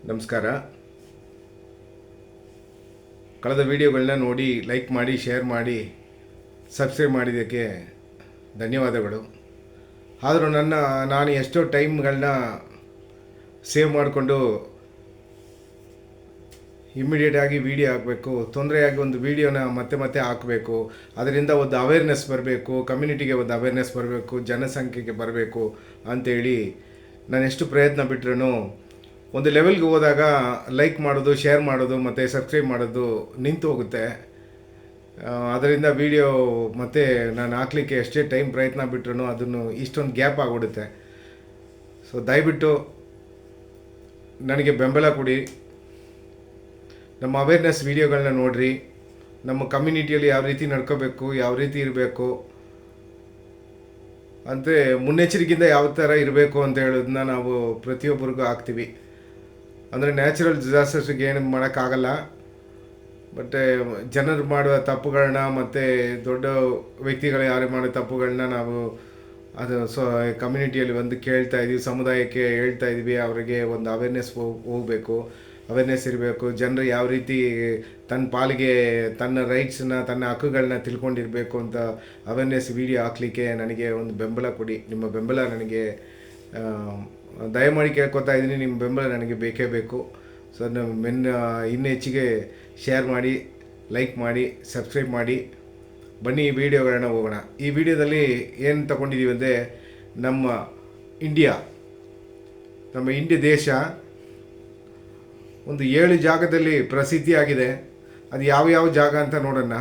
ನಮಸ್ಕಾರ. ಕಳೆದ ವಿಡಿಯೋಗಳನ್ನ ನೋಡಿ ಲೈಕ್ ಮಾಡಿ, ಶೇರ್ ಮಾಡಿ, ಸಬ್ಸ್ಕ್ರೈಬ್ ಮಾಡಿದ್ದಕ್ಕೆ ಧನ್ಯವಾದಗಳು. ಆದರೂ ನಾನು ಎಷ್ಟೋ ಟೈಮ್ಗಳನ್ನ ಸೇವ್ ಮಾಡಿಕೊಂಡು ಇಮ್ಮಿಡಿಯೇಟಾಗಿ ವಿಡಿಯೋ ಹಾಕಬೇಕು, ತೊಂದರೆಯಾಗಿ ಒಂದು ವಿಡಿಯೋನ ಮತ್ತೆ ಮತ್ತೆ ಹಾಕಬೇಕು, ಅದರಿಂದ ಒಂದು ಅವೇರ್ನೆಸ್ ಬರಬೇಕು, ಕಮ್ಯುನಿಟಿಗೆ ಒಂದು ಅವೇರ್ನೆಸ್ ಬರಬೇಕು, ಜನಸಂಖ್ಯೆಗೆ ಬರಬೇಕು ಅಂಥೇಳಿ ನಾನು ಎಷ್ಟು ಪ್ರಯತ್ನ ಬಿಟ್ರೂ ಒಂದು ಲೆವೆಲ್ಗೆ ಹೋದಾಗ ಲೈಕ್ ಮಾಡೋದು, ಶೇರ್ ಮಾಡೋದು ಮತ್ತು ಸಬ್ಸ್ಕ್ರೈಬ್ ಮಾಡೋದು ನಿಂತು ಹೋಗುತ್ತೆ. ಅದರಿಂದ ವಿಡಿಯೋ ಮತ್ತೆ ನಾನು ಹಾಕ್ಲಿಕ್ಕೆ ಎಷ್ಟೇ ಟೈಮ್ ಪ್ರಯತ್ನ ಬಿಟ್ರೂ ಅದನ್ನು ಇಷ್ಟೊಂದು ಗ್ಯಾಪ್ ಆಗಿಬಿಡುತ್ತೆ. ಸೊ ದಯವಿಟ್ಟು ನನಗೆ ಬೆಂಬಲ ಕೊಡಿ, ನಮ್ಮ ಅವೇರ್ನೆಸ್ ವೀಡಿಯೋಗಳನ್ನ ನೋಡಿರಿ, ನಮ್ಮ ಕಮ್ಯುನಿಟಿಯಲ್ಲಿ ಯಾವ ರೀತಿ ನಡ್ಕೋಬೇಕು, ಯಾವ ರೀತಿ ಇರಬೇಕು ಅಂದರೆ ಮುನ್ನೆಚ್ಚರಿಕೆಯಿಂದ ಯಾವ ಥರ ಇರಬೇಕು ಅಂತ ಹೇಳೋದನ್ನ ನಾವು ಪ್ರತಿಯೊಬ್ಬರಿಗೂ ಹಾಕ್ತೀವಿ. ಅಂದರೆ ನ್ಯಾಚುರಲ್ ಡಿಸಾಸ್ಟರ್ಸ್ಗೆ ಏನು ಮಾಡೋಕ್ಕಾಗಲ್ಲ, ಮತ್ತು ಜನರು ಮಾಡುವ ತಪ್ಪುಗಳನ್ನ ಮತ್ತು ದೊಡ್ಡ ವ್ಯಕ್ತಿಗಳು ಯಾರು ಮಾಡೋ ತಪ್ಪುಗಳನ್ನ ನಾವು ಅದು ಕಮ್ಯುನಿಟಿಯಲ್ಲಿ ಒಂದು ಕೇಳ್ತಾ ಇದ್ದೀವಿ, ಸಮುದಾಯಕ್ಕೆ ಹೇಳ್ತಾ ಇದ್ದೀವಿ. ಅವರಿಗೆ ಒಂದು ಅವೇರ್ನೆಸ್ ಹೋಗಬೇಕು, ಅವೇರ್ನೆಸ್ ಇರಬೇಕು. ಜನರು ಯಾವ ರೀತಿ ತನ್ನ ಪಾಲಿಗೆ ತನ್ನ ರೈಟ್ಸನ್ನ, ತನ್ನ ಹಕ್ಕುಗಳನ್ನ ತಿಳ್ಕೊಂಡಿರಬೇಕು ಅಂತ ಅವೇರ್ನೆಸ್ ವಿಡಿಯೋ ಹಾಕಲಿಕ್ಕೆ ನನಗೆ ಒಂದು ಬೆಂಬಲ ಕೊಡಿ. ನಿಮ್ಮ ಬೆಂಬಲ ನನಗೆ ದಯಮಾಡಿ ಕೇಳ್ಕೊತಾ ಇದ್ದೀನಿ. ನಿಮ್ಮ ಬೆಂಬಲ ನನಗೆ ಬೇಕೇ ಬೇಕು. ಸೊ ಇನ್ನೂ ಹೆಚ್ಚಿಗೆ ಶೇರ್ ಮಾಡಿ, ಲೈಕ್ ಮಾಡಿ, ಸಬ್ಸ್ಕ್ರೈಬ್ ಮಾಡಿ. ಬನ್ನಿ ಈ ವಿಡಿಯೋಗಳನ್ನ ಹೋಗೋಣ. ಈ ವಿಡಿಯೋದಲ್ಲಿ ಏನು ತಗೊಂಡಿದ್ದೀವಿ ಅಂದರೆ ನಮ್ಮ ಇಂಡಿಯಾ ದೇಶ ಒಂದು 7 ಜಾಗದಲ್ಲಿ ಪ್ರಸಿದ್ಧಿಯಾಗಿದೆ. ಅದು ಯಾವ ಜಾಗ ಅಂತ ನೋಡೋಣ.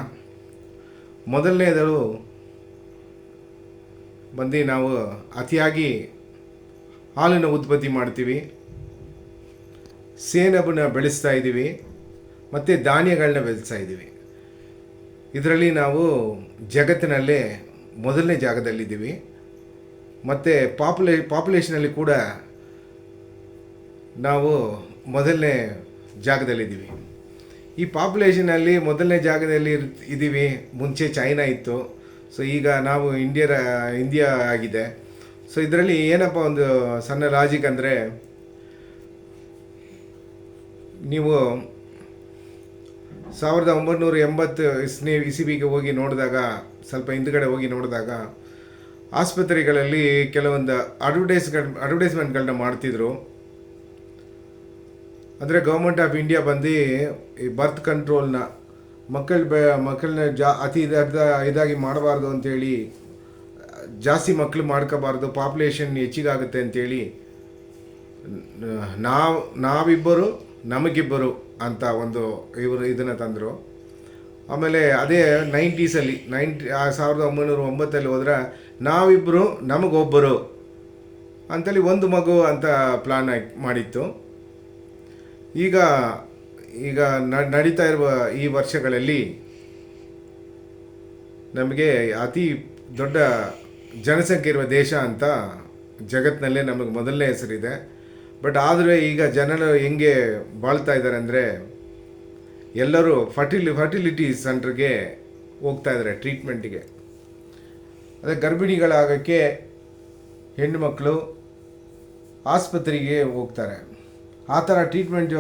ಮೊದಲನೇದು ಬಂದು ನಾವು ಅತಿಯಾಗಿ ಹಾಲನ್ನು ಉತ್ಪತ್ತಿ ಮಾಡ್ತೀವಿ, ಸೆಣಬನ್ನ ಬೆಳೆಸ್ತಾ ಇದ್ದೀವಿ ಮತ್ತು ಧಾನ್ಯಗಳನ್ನ ಬೆಳೆಸ್ತಾ ಇದ್ದೀವಿ. ಇದರಲ್ಲಿ ನಾವು ಜಗತ್ತಿನಲ್ಲೇ ಮೊದಲನೇ ಜಾಗದಲ್ಲಿದ್ದೀವಿ. ಮತ್ತು ಪಾಪ್ಯುಲೇಷನಲ್ಲಿ ಕೂಡ ನಾವು ಮೊದಲನೇ ಜಾಗದಲ್ಲಿದ್ದೀವಿ. ಈ ಪಾಪ್ಯುಲೇಷನಲ್ಲಿ ಮೊದಲನೇ ಜಾಗದಲ್ಲಿ ಇದ್ದೀವಿ. ಮುಂಚೆ ಚೈನಾ ಇತ್ತು, ಸೊ ಈಗ ನಾವು ಇಂಡಿಯಾ ಆಗಿದೆ. ಸೊ ಇದರಲ್ಲಿ ಏನಪ್ಪ ಒಂದು ಸಣ್ಣ ಲಾಜಿಕ್ ಅಂದರೆ, ನೀವು 1980 ಇಸವಿಗೆ ಹೋಗಿ ನೋಡಿದಾಗ, ಸ್ವಲ್ಪ ಹಿಂದುಗಡೆ ಹೋಗಿ ನೋಡಿದಾಗ ಆಸ್ಪತ್ರೆಗಳಲ್ಲಿ ಕೆಲವೊಂದು ಅಡ್ವರ್ಟೈಸ್ಮೆಂಟ್ಗಳನ್ನ ಮಾಡ್ತಿದ್ರು. ಅಂದರೆ ಗೌರ್ಮೆಂಟ್ ಆಫ್ ಇಂಡಿಯಾ ಬಂದು ಈ ಬರ್ತ್ ಕಂಟ್ರೋಲ್ನ ಮಕ್ಕಳನ್ನ ಅತಿ ಇದಾಗಿ ಮಾಡಬಾರ್ದು ಅಂಥೇಳಿ, ಜಾಸ್ತಿ ಮಕ್ಕಳು ಮಾಡ್ಕೋಬಾರ್ದು, ಪಾಪ್ಯುಲೇಷನ್ ಹೆಚ್ಚಿಗಾಗುತ್ತೆ ಅಂಥೇಳಿ ನಾವಿಬ್ಬರು ನಮಗಿಬ್ಬರು ಅಂತ ಒಂದು ಇದನ್ನು ತಂದರು. ಆಮೇಲೆ ಅದೇ 90sಲ್ಲಿ 1909 ಹೋದ್ರೆ ನಾವಿಬ್ಬರು ನಮಗೊಬ್ಬರು ಅಂಥೇಳಿ ಒಂದು ಮಗು ಅಂತ ಪ್ಲಾನ್ ಮಾಡಿತ್ತು. ಈಗ ನಡೀತಾ ಇರುವ ಈ ವರ್ಷಗಳಲ್ಲಿ ನಮಗೆ ಅತಿ ದೊಡ್ಡ ಜನಸಂಖ್ಯೆ ಇರುವ ದೇಶ ಅಂತ ಜಗತ್ತಿನಲ್ಲೇ ನಮಗೆ ಮೊದಲನೇ ಹೆಸರಿದೆ. ಬಟ್ ಆದರೆ ಈಗ ಜನರು ಹೆಂಗೆ ಬಾಳ್ತಾ ಇದ್ದಾರೆ ಅಂದರೆ, ಎಲ್ಲರೂ ಫರ್ಟಿಲಿಟಿ ಸೆಂಟ್ರಿಗೆ ಹೋಗ್ತಾ ಇದ್ದಾರೆ ಟ್ರೀಟ್ಮೆಂಟಿಗೆ. ಅದೇ ಗರ್ಭಿಣಿಗಳಾಗೋಕ್ಕೆ ಹೆಣ್ಣು ಮಕ್ಕಳು ಆಸ್ಪತ್ರೆಗೆ ಹೋಗ್ತಾರೆ. ಆ ಥರ ಟ್ರೀಟ್ಮೆಂಟ್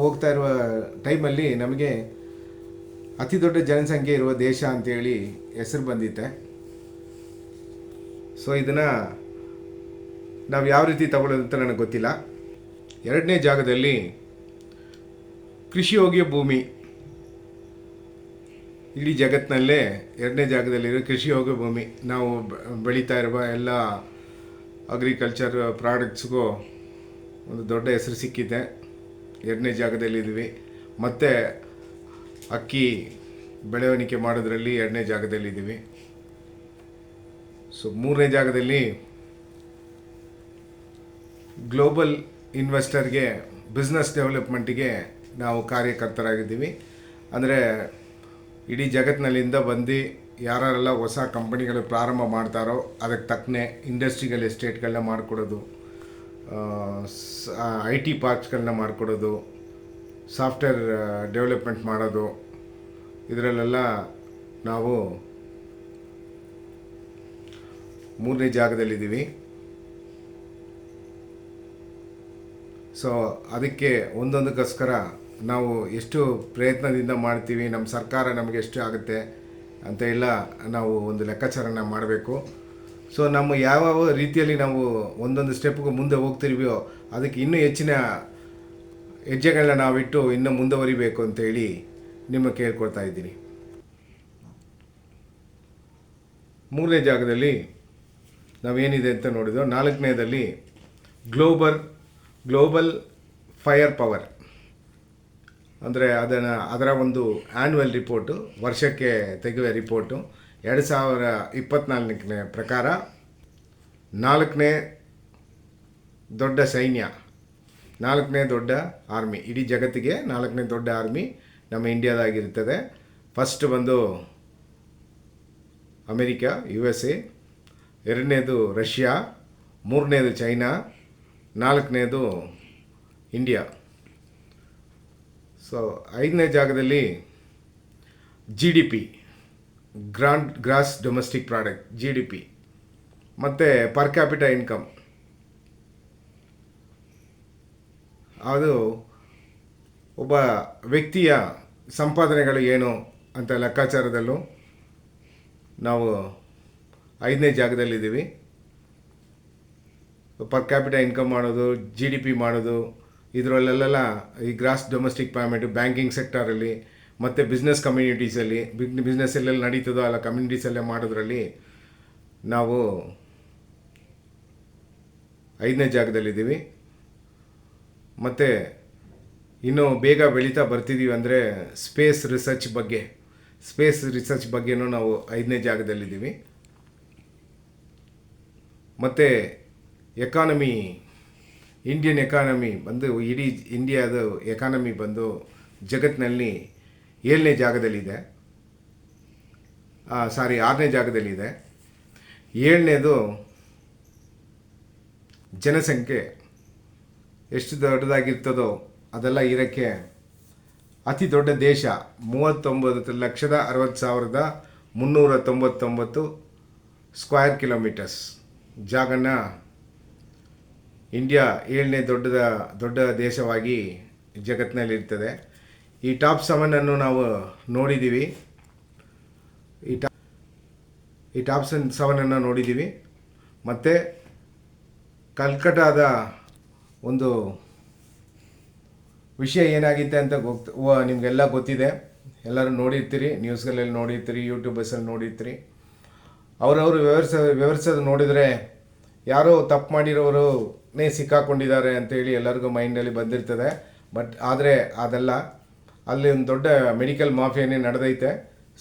ಹೋಗ್ತಾ ಇರುವ ಟೈಮಲ್ಲಿ ನಮಗೆ ಅತಿ ದೊಡ್ಡ ಜನಸಂಖ್ಯೆ ಇರುವ ದೇಶ ಅಂಥೇಳಿ ಹೆಸರು ಬಂದಿತ್ತೆ. ಸೊ ಇದನ್ನು ನಾವು ಯಾವ ರೀತಿ ತಗೊಳ್ಳೋದು ಅಂತ ನನಗೆ ಗೊತ್ತಿಲ್ಲ. ಎರಡನೇ ಜಾಗದಲ್ಲಿ ಕೃಷಿಯೋಗ್ಯ ಭೂಮಿ. ಇಡೀ ಜಗತ್ತಿನಲ್ಲೇ ಎರಡನೇ ಜಾಗದಲ್ಲಿರೋ ಕೃಷಿಯೋಗ್ಯ ಭೂಮಿ. ನಾವು ಬೆಳೀತಾ ಇರುವ ಎಲ್ಲ ಅಗ್ರಿಕಲ್ಚರ್ ಪ್ರಾಡಕ್ಟ್ಸ್ಗೂ ಒಂದು ದೊಡ್ಡ ಹೆಸರು ಸಿಕ್ಕಿದೆ. ಎರಡನೇ ಜಾಗದಲ್ಲಿದ್ದೀವಿ. ಮತ್ತು ಅಕ್ಕಿ ಬೆಳವಣಿಗೆ ಮಾಡೋದ್ರಲ್ಲಿ ಎರಡನೇ ಜಾಗದಲ್ಲಿದ್ದೀವಿ. ಸೊ ಮೂರನೇ ಜಾಗದಲ್ಲಿ ಗ್ಲೋಬಲ್ ಇನ್ವೆಸ್ಟರ್ಗೆ, ಬಿಸ್ನೆಸ್ ಡೆವಲಪ್ಮೆಂಟಿಗೆ ನಾವು ಕಾರ್ಯಕರ್ತರಾಗಿದ್ದೀವಿ. ಅಂದರೆ ಇಡೀ ಜಗತ್ತಿನಲ್ಲಿಂದ ಬಂದು ಯಾರೆಲ್ಲ ಹೊಸ ಕಂಪನಿಗಳು ಪ್ರಾರಂಭ ಮಾಡ್ತಾರೋ ಅದಕ್ಕೆ ತಕ್ಕನೆ ಇಂಡಸ್ಟ್ರಿಯಲ್ ಎಸ್ಟೇಟ್ಗಳನ್ನ ಮಾಡಿಕೊಡೋದು, IT ಪಾರ್ಕ್ಸ್ಗಳನ್ನ ಮಾಡಿಕೊಡೋದು, ಸಾಫ್ಟ್ವೇರ್ ಡೆವಲಪ್ಮೆಂಟ್ ಮಾಡೋದು, ಇದರಲ್ಲೆಲ್ಲ ನಾವು ಮೂರನೇ ಜಾಗದಲ್ಲಿದ್ದೀವಿ. ಸೊ ಅದಕ್ಕೆ ಒಂದೊಂದಕ್ಕೋಸ್ಕರ ನಾವು ಎಷ್ಟು ಪ್ರಯತ್ನದಿಂದ ಮಾಡ್ತೀವಿ, ನಮ್ಮ ಸರ್ಕಾರ ನಮಗೆ ಎಷ್ಟು ಆಗುತ್ತೆ ಅಂತ ಎಲ್ಲ ನಾವು ಒಂದು ಲೆಕ್ಕಾಚಾರನ ಮಾಡಬೇಕು. ಸೊ ನಮ್ಮ ಯಾವ ರೀತಿಯಲ್ಲಿ ನಾವು ಒಂದೊಂದು ಸ್ಟೆಪ್ಗೂ ಮುಂದೆ ಹೋಗ್ತಿರ್ವಿಯೋ ಅದಕ್ಕೆ ಇನ್ನೂ ಹೆಚ್ಚಿನ ಹೆಜ್ಜೆಗಳನ್ನ ನಾವಿಟ್ಟು ಇನ್ನೂ ಮುಂದುವರಿಬೇಕು ಅಂತೇಳಿ ನಿಮಗೆ ಕೇಳ್ಕೊಳ್ತಾ ಇದ್ದೀನಿ. ಮೂರನೇ ಜಾಗದಲ್ಲಿ ನಾವೇನಿದೆ ಅಂತ ನೋಡಿದೋ, ನಾಲ್ಕನೇದಲ್ಲಿ ಗ್ಲೋಬಲ್ ಫೈರ್ ಪವರ್ ಅಂದರೆ ಅದರ ಒಂದು ಆ್ಯನ್ಯುವಲ್ ರಿಪೋರ್ಟು, ವರ್ಷಕ್ಕೆ ತೆಗೆಯುವ ರಿಪೋರ್ಟು 2024ನೇ ಪ್ರಕಾರ 4ನೇ ದೊಡ್ಡ ಸೈನ್ಯ, 4ನೇ ದೊಡ್ಡ ಆರ್ಮಿ, ಇಡೀ ಜಗತ್ತಿಗೆ 4ನೇ ದೊಡ್ಡ ಆರ್ಮಿ ನಮ್ಮ ಇಂಡಿಯಾದಾಗಿರ್ತದೆ. ಫಸ್ಟ್ ಬಂದು ಅಮೆರಿಕಾ USA, 2ನೇದು ರಷ್ಯಾ, 3ನೇದು ಚೈನಾ, 4ನೇದು ಇಂಡಿಯಾ. ಸೊ 5ನೇ ಜಾಗದಲ್ಲಿ GDP, gross domestic product GDP, ಮತ್ತು ಪರ್ ಕ್ಯಾಪಿಟ ಇನ್ಕಮ್, ಅದು ಒಬ್ಬ ವ್ಯಕ್ತಿಯ ಸಂಪಾದನೆಗಳು ಏನು ಅಂತ ಲೆಕ್ಕಾಚಾರದಲ್ಲೂ ನಾವು 5ನೇ ಜಾಗದಲ್ಲಿದ್ದೀವಿ. ಪರ್ ಕ್ಯಾಪಿಟ ಇನ್ಕಮ್ ಮಾಡೋದು, GDP ಮಾಡೋದು, ಇದರಲ್ಲೆಲ್ಲ ಈ ಗ್ರಾಸ್ ಡೊಮೆಸ್ಟಿಕ್ ಪ್ರಾಡಕ್ಟ್ ಬ್ಯಾಂಕಿಂಗ್ ಸೆಕ್ಟರಲ್ಲಿ ಮತ್ತು ಬಿಸ್ನೆಸ್ ಕಮ್ಯುನಿಟೀಸಲ್ಲಿ ಬಿಸ್ನೆಸ್ ಎಲ್ಲೆಲ್ಲಿ ನಡೀತದೋ ಅಲ್ಲ ಕಮ್ಯುನಿಟೀಸಲ್ಲೇ ಮಾಡೋದ್ರಲ್ಲಿ ನಾವು 5ನೇ ಜಾಗದಲ್ಲಿದ್ದೀವಿ. ಮತ್ತು ಇನ್ನೂ ಬೇಗ ಬೆಳೀತಾ ಬರ್ತಿದ್ದೀವಿ ಅಂದರೆ ಸ್ಪೇಸ್ ರಿಸರ್ಚ್ ಬಗ್ಗೆನೂ ನಾವು 5ನೇ ಜಾಗದಲ್ಲಿದ್ದೀವಿ. ಮತ್ತು ಎಕಾನಮಿ, ಇಂಡಿಯನ್ ಎಕಾನಮಿ ಬಂದು ಇಡೀ ಇಂಡಿಯಾದ ಎಕಾನಮಿ ಬಂದು ಜಗತ್ತಿನಲ್ಲಿ 7ನೇ ಜಾಗದಲ್ಲಿದೆ, 6ನೇ ಜಾಗದಲ್ಲಿದೆ. 7ನೇದು ಜನಸಂಖ್ಯೆ ಎಷ್ಟು ದೊಡ್ಡದಾಗಿರ್ತದೋ ಅದೆಲ್ಲ ಇರೋಕ್ಕೆ ಅತಿ ದೊಡ್ಡ ದೇಶ 39,60,399 ಸ್ಕ್ವೇರ್ ಕಿಲೋಮೀಟರ್ಸ್ ಜಾಗನ ಇಂಡಿಯಾ 7ನೇ ದೊಡ್ಡ ದೇಶವಾಗಿ ಜಗತ್ತಿನಲ್ಲಿರ್ತದೆ. ಈ ಟಾಪ್ 7 ನಾವು ನೋಡಿದ್ದೀವಿ. ಈ ಟಾಪ್ 7 ನೋಡಿದ್ದೀವಿ. ಮತ್ತು ಕಲ್ಕಟ್ಟಾದ ಒಂದು ವಿಷಯ ಏನಾಗಿದೆ ಅಂತ ನಿಮಗೆಲ್ಲ ಗೊತ್ತಿದೆ, ಎಲ್ಲರೂ ನೋಡಿರ್ತೀರಿ, ನ್ಯೂಸ್ಗಳಲ್ಲಿ ನೋಡಿರ್ತೀರಿ, ಯೂಟ್ಯೂಬರ್ಸಲ್ಲಿ ನೋಡಿರ್ತೀರಿ. ಅವರವರು ವಿವರಿಸೋದು ನೋಡಿದರೆ ಯಾರೋ ತಪ್ಪು ಮಾಡಿರೋರೇ ಸಿಕ್ಕಾಕೊಂಡಿದ್ದಾರೆ ಅಂತೇಳಿ ಎಲ್ಲರಿಗೂ ಮೈಂಡಲ್ಲಿ ಬಂದಿರ್ತದೆ. ಬಟ್ ಆದರೆ ಅದಲ್ಲ, ಅಲ್ಲಿ ಒಂದು ದೊಡ್ಡ ಮೆಡಿಕಲ್ ಮಾಫಿಯಾನೇ ನಡೆದೈತೆ.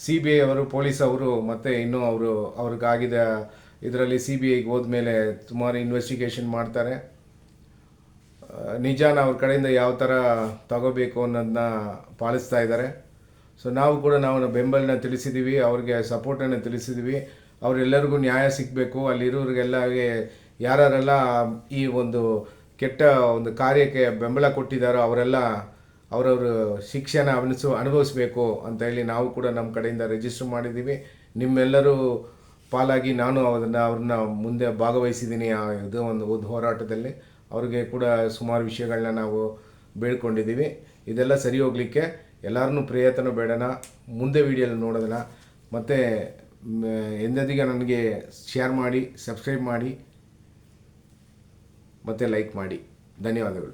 CBI ಅವರು, ಪೊಲೀಸ್ ಅವರು ಮತ್ತು ಇನ್ನೂ ಅವ್ರಿಗಾಗಿದ ಇದರಲ್ಲಿ CBIಗೆ ಹೋದ್ಮೇಲೆ ಸುಮಾರು ಇನ್ವೆಸ್ಟಿಗೇಷನ್ ಮಾಡ್ತಾರೆ. ನಿಜಾನ ಅವ್ರ ಕಡೆಯಿಂದ ಯಾವ ಥರ ತಗೋಬೇಕು ಅನ್ನೋದನ್ನ ಪಾಲಿಸ್ತಾ ಇದ್ದಾರೆ. ಸೊ ನಾವು ಕೂಡ ನಾವು ಬೆಂಬಲನ ತಿಳಿಸಿದ್ದೀವಿ, ಅವ್ರಿಗೆ ಸಪೋರ್ಟನ್ನು ತಿಳಿಸಿದ್ದೀವಿ. ಅವರೆಲ್ಲರಿಗೂ ನ್ಯಾಯ ಸಿಗಬೇಕು. ಅಲ್ಲಿರೋರಿಗೆಲ್ಲ ಯಾರೆಲ್ಲ ಈ ಒಂದು ಕೆಟ್ಟ ಒಂದು ಕಾರ್ಯಕ್ಕೆ ಬೆಂಬಲ ಕೊಟ್ಟಿದ್ದಾರೋ ಅವರೆಲ್ಲ ಅವರವರು ಶಿಕ್ಷೆನ ಅನುಭವಿಸ್ಬೇಕು ಅಂತ ಹೇಳಿ ನಾವು ಕೂಡ ನಮ್ಮ ಕಡೆಯಿಂದ ರಿಜಿಸ್ಟರ್ ಮಾಡಿದ್ದೀವಿ. ನಿಮ್ಮೆಲ್ಲರೂ ಪಾಲಾಗಿ ನಾನು ಅವ್ರನ್ನ ಮುಂದೆ ಭಾಗವಹಿಸಿದ್ದೀನಿ ಇದು ಒಂದು ಹೋರಾಟದಲ್ಲಿ. ಅವ್ರಿಗೆ ಕೂಡ ಸುಮಾರು ವಿಷಯಗಳನ್ನ ನಾವು ಬೇಡ್ಕೊಂಡಿದ್ದೀವಿ. ಇದೆಲ್ಲ ಸರಿ ಹೋಗಲಿಕ್ಕೆ ಎಲ್ಲರನ್ನೂ ಪ್ರಯತ್ನ ಬೇಡನ, ಮುಂದೆ ವೀಡಿಯೋಲಿ ನೋಡೋದನ್ನ. ಮತ್ತು ಎಂದದಿಗೆ ನನಗೆ ಶೇರ್ ಮಾಡಿ, ಸಬ್ಸ್ಕ್ರೈಬ್ ಮಾಡಿ ಮತ್ತು ಲೈಕ್ ಮಾಡಿ. ಧನ್ಯವಾದಗಳು.